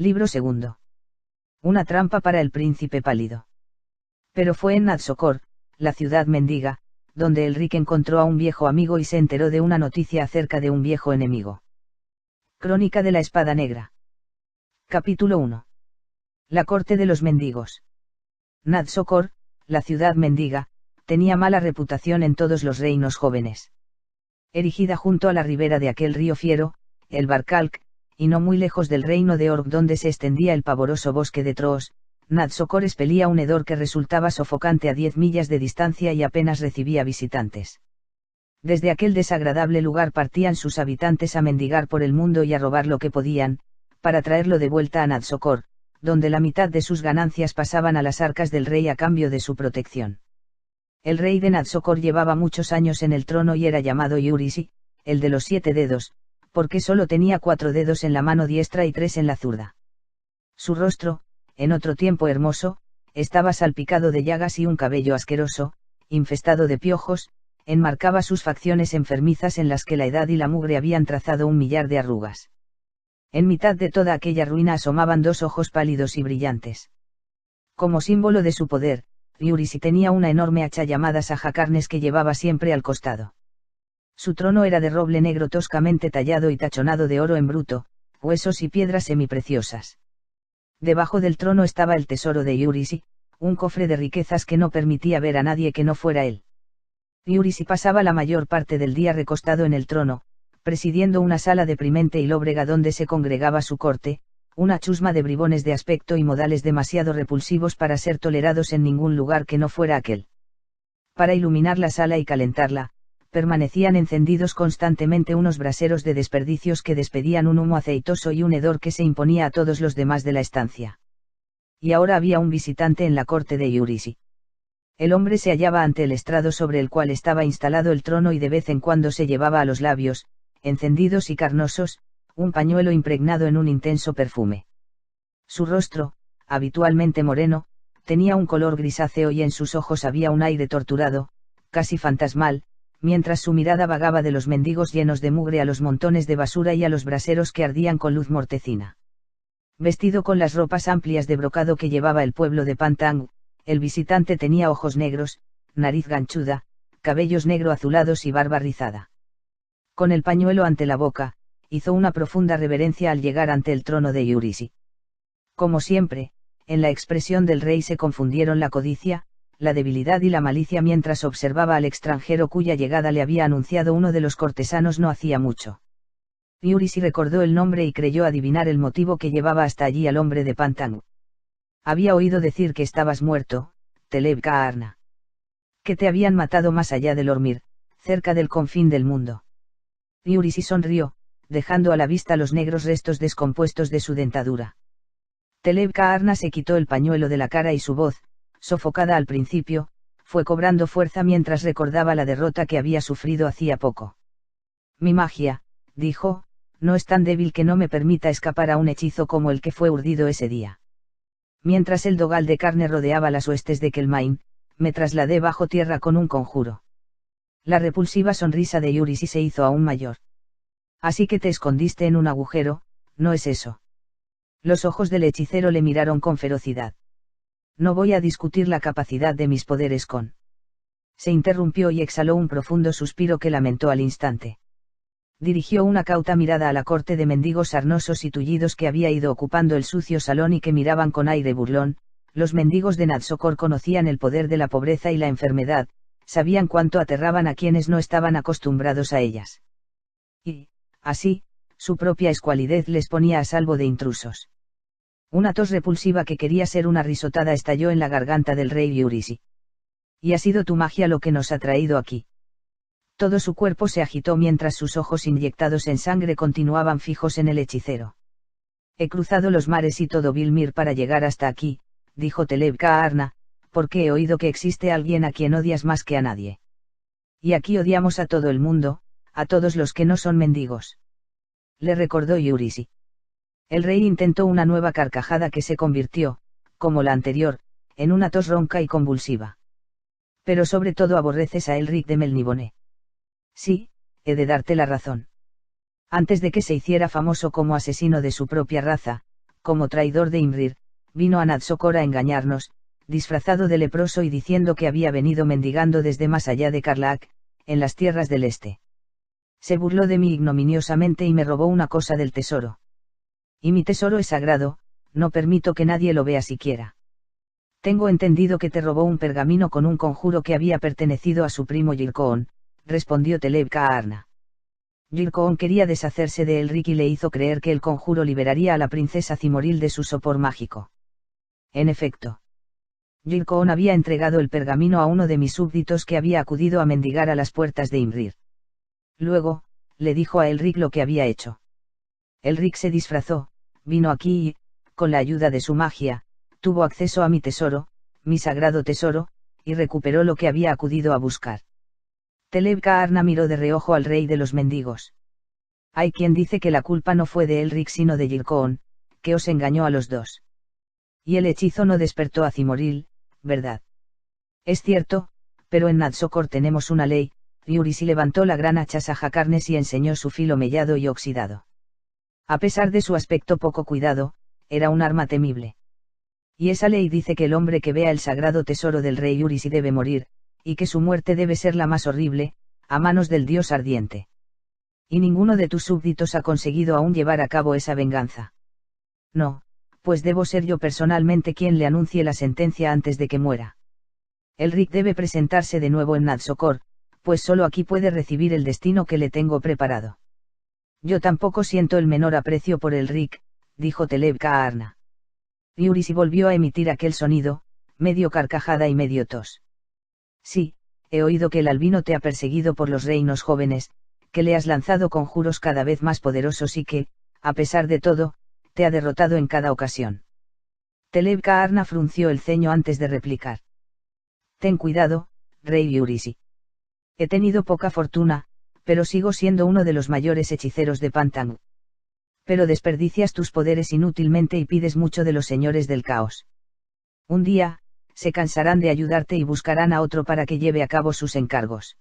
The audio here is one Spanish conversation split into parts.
Libro segundo. Una trampa para el príncipe pálido. Pero fue en Natsokor, la ciudad mendiga, donde Elric encontró a un viejo amigo y se enteró de una noticia acerca de un viejo enemigo. Crónica de la Espada Negra. Capítulo 1. La corte de los mendigos. Natsokor, la ciudad mendiga, tenía mala reputación en todos los reinos jóvenes. Erigida junto a la ribera de aquel río fiero, el Barkalk, y no muy lejos del reino de Orc donde se extendía el pavoroso bosque de Troos, Natsokor expelía un hedor que resultaba sofocante a 10 millas de distancia y apenas recibía visitantes. Desde aquel desagradable lugar partían sus habitantes a mendigar por el mundo y a robar lo que podían, para traerlo de vuelta a Natsokor, donde la mitad de sus ganancias pasaban a las arcas del rey a cambio de su protección. El rey de Natsokor llevaba muchos años en el trono y era llamado Yurisi, el de los 7 dedos, porque solo tenía 4 dedos en la mano diestra y 3 en la zurda. Su rostro, en otro tiempo hermoso, estaba salpicado de llagas y un cabello asqueroso, infestado de piojos, enmarcaba sus facciones enfermizas en las que la edad y la mugre habían trazado un millar de arrugas. En mitad de toda aquella ruina asomaban 2 ojos pálidos y brillantes. Como símbolo de su poder, Yurisi tenía una enorme hacha llamada Sajacarnes que llevaba siempre al costado. Su trono era de roble negro toscamente tallado y tachonado de oro en bruto, huesos y piedras semipreciosas. Debajo del trono estaba el tesoro de Yurisi, un cofre de riquezas que no permitía ver a nadie que no fuera él. Yurisi pasaba la mayor parte del día recostado en el trono, presidiendo una sala deprimente y lóbrega donde se congregaba su corte, una chusma de bribones de aspecto y modales demasiado repulsivos para ser tolerados en ningún lugar que no fuera aquel. Para iluminar la sala y calentarla, permanecían encendidos constantemente unos braseros de desperdicios que despedían un humo aceitoso y un hedor que se imponía a todos los demás de la estancia. Y ahora había un visitante en la corte de Yurisi. El hombre se hallaba ante el estrado sobre el cual estaba instalado el trono y de vez en cuando se llevaba a los labios, encendidos y carnosos, un pañuelo impregnado en un intenso perfume. Su rostro, habitualmente moreno, tenía un color grisáceo y en sus ojos había un aire torturado, casi fantasmal, mientras su mirada vagaba de los mendigos llenos de mugre a los montones de basura y a los braseros que ardían con luz mortecina. Vestido con las ropas amplias de brocado que llevaba el pueblo de Pantang, el visitante tenía ojos negros, nariz ganchuda, cabellos negro azulados y barba rizada. Con el pañuelo ante la boca, hizo una profunda reverencia al llegar ante el trono de Yurisi. Como siempre, en la expresión del rey se confundieron la codicia, la debilidad y la malicia mientras observaba al extranjero cuya llegada le había anunciado uno de los cortesanos no hacía mucho. Yurisi recordó el nombre y creyó adivinar el motivo que llevaba hasta allí al hombre de Pantang. Había oído decir que estabas muerto, Teleb Kaarna. Que te habían matado más allá del Ormir, cerca del confín del mundo. Yurisi sonrió, dejando a la vista los negros restos descompuestos de su dentadura. Teleb Kaarna se quitó el pañuelo de la cara y su voz, sofocada al principio, fue cobrando fuerza mientras recordaba la derrota que había sufrido hacía poco. Mi magia, dijo, no es tan débil que no me permita escapar a un hechizo como el que fue urdido ese día. Mientras el dogal de carne rodeaba las huestes de Kelmain, me trasladé bajo tierra con un conjuro. La repulsiva sonrisa de Yurisi se hizo aún mayor. Así que te escondiste en un agujero, ¿no es eso? Los ojos del hechicero le miraron con ferocidad. No voy a discutir la capacidad de mis poderes con. Se interrumpió y exhaló un profundo suspiro que lamentó al instante. Dirigió una cauta mirada a la corte de mendigos sarnosos y tullidos que había ido ocupando el sucio salón y que miraban con aire burlón. Los mendigos de Natsokor conocían el poder de la pobreza y la enfermedad, sabían cuánto aterraban a quienes no estaban acostumbrados a ellas. Y, así, su propia escualidez les ponía a salvo de intrusos. Una tos repulsiva que quería ser una risotada estalló en la garganta del rey Yurisi. Y ha sido tu magia lo que nos ha traído aquí. Todo su cuerpo se agitó mientras sus ojos inyectados en sangre continuaban fijos en el hechicero. He cruzado los mares y todo Vilmir para llegar hasta aquí, dijo Teleb Kaarna, porque he oído que existe alguien a quien odias más que a nadie. Y aquí odiamos a todo el mundo, a todos los que no son mendigos. Le recordó Yurisi. El rey intentó una nueva carcajada que se convirtió, como la anterior, en una tos ronca y convulsiva. Pero sobre todo aborreces a Elric de Melniboné. Sí, he de darte la razón. Antes de que se hiciera famoso como asesino de su propia raza, como traidor de Imrir, vino a Natsokor a engañarnos, disfrazado de leproso y diciendo que había venido mendigando desde más allá de Karlak, en las tierras del este. Se burló de mí ignominiosamente y me robó una cosa del tesoro. Y mi tesoro es sagrado, no permito que nadie lo vea siquiera. Tengo entendido que te robó un pergamino con un conjuro que había pertenecido a su primo Yirkoon, respondió Teleb-Ka'arna. Yirkoon quería deshacerse de Elric y le hizo creer que el conjuro liberaría a la princesa Cimoril de su sopor mágico. En efecto, Yirkoon había entregado el pergamino a uno de mis súbditos que había acudido a mendigar a las puertas de Imrir. Luego, le dijo a Elric lo que había hecho. Elric se disfrazó, vino aquí y, con la ayuda de su magia, tuvo acceso a mi tesoro, mi sagrado tesoro, y recuperó lo que había acudido a buscar. Teleb-Ka'arna miró de reojo al rey de los mendigos. Hay quien dice que la culpa no fue de Elric sino de Yirkoon, que os engañó a los dos. Y el hechizo no despertó a Cimoril, ¿verdad? Es cierto, pero en Natsokor tenemos una ley. Yurisi levantó la gran hacha Sajakarnes y enseñó su filo mellado y oxidado. A pesar de su aspecto poco cuidado, era un arma temible. Y esa ley dice que el hombre que vea el sagrado tesoro del rey Yurisi debe morir, y que su muerte debe ser la más horrible, a manos del dios ardiente. Y ninguno de tus súbditos ha conseguido aún llevar a cabo esa venganza. No, pues debo ser yo personalmente quien le anuncie la sentencia antes de que muera. Elric debe presentarse de nuevo en Natsokor, pues solo aquí puede recibir el destino que le tengo preparado. Yo tampoco siento el menor aprecio por Elric, dijo Teleb-Ka'arna. Yurisi volvió a emitir aquel sonido, medio carcajada y medio tos. Sí, he oído que el albino te ha perseguido por los reinos jóvenes, que le has lanzado conjuros cada vez más poderosos y que, a pesar de todo, te ha derrotado en cada ocasión. Teleb-Ka'arna frunció el ceño antes de replicar. Ten cuidado, rey Yurisi. He tenido poca fortuna, pero sigo siendo uno de los mayores hechiceros de Pantang. Pero desperdicias tus poderes inútilmente y pides mucho de los señores del caos. Un día, se cansarán de ayudarte y buscarán a otro para que lleve a cabo sus encargos.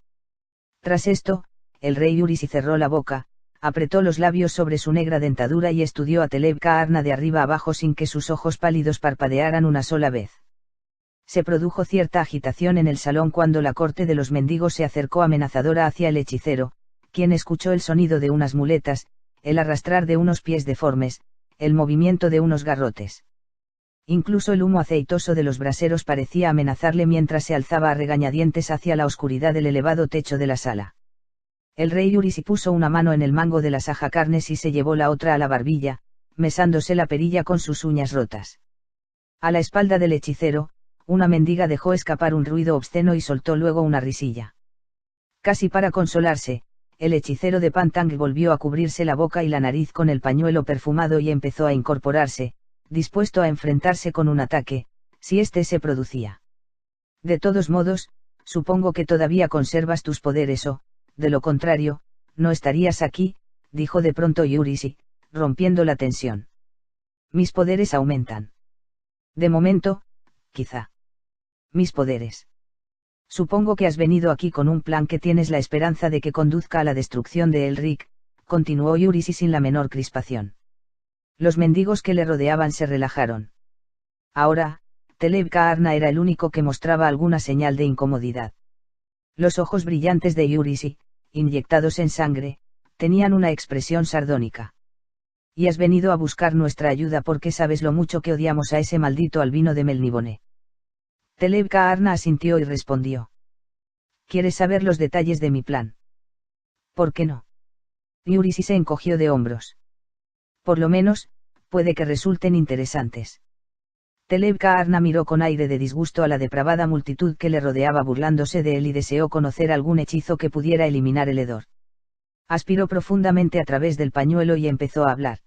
Tras esto, el rey Yurisi cerró la boca, apretó los labios sobre su negra dentadura y estudió a Teleb-Ka'arna de arriba abajo sin que sus ojos pálidos parpadearan una sola vez. Se produjo cierta agitación en el salón cuando la corte de los mendigos se acercó amenazadora hacia el hechicero, quien escuchó el sonido de unas muletas, el arrastrar de unos pies deformes, el movimiento de unos garrotes. Incluso el humo aceitoso de los braseros parecía amenazarle mientras se alzaba a regañadientes hacia la oscuridad del elevado techo de la sala. El rey Yurisi puso una mano en el mango de la sajacarnes y se llevó la otra a la barbilla, mesándose la perilla con sus uñas rotas. A la espalda del hechicero, una mendiga dejó escapar un ruido obsceno y soltó luego una risilla. Casi para consolarse, el hechicero de Pantang volvió a cubrirse la boca y la nariz con el pañuelo perfumado y empezó a incorporarse, dispuesto a enfrentarse con un ataque, si éste se producía. De todos modos, supongo que todavía conservas tus poderes o, de lo contrario, no estarías aquí, dijo de pronto Yurisi, rompiendo la tensión. Mis poderes aumentan. De momento, quizá. Mis poderes. Supongo que has venido aquí con un plan que tienes la esperanza de que conduzca a la destrucción de Elric, continuó Yurisi sin la menor crispación. Los mendigos que le rodeaban se relajaron. Ahora, Teleb-Ka'arna era el único que mostraba alguna señal de incomodidad. Los ojos brillantes de Yurisi, inyectados en sangre, tenían una expresión sardónica. Y has venido a buscar nuestra ayuda porque sabes lo mucho que odiamos a ese maldito albino de Melnibone. Teleb-Ka'arna asintió y respondió. ¿Quieres saber los detalles de mi plan? ¿Por qué no? Yurisi se encogió de hombros. Por lo menos, puede que resulten interesantes. Teleb-Ka'arna miró con aire de disgusto a la depravada multitud que le rodeaba burlándose de él y deseó conocer algún hechizo que pudiera eliminar el hedor. Aspiró profundamente a través del pañuelo y empezó a hablar.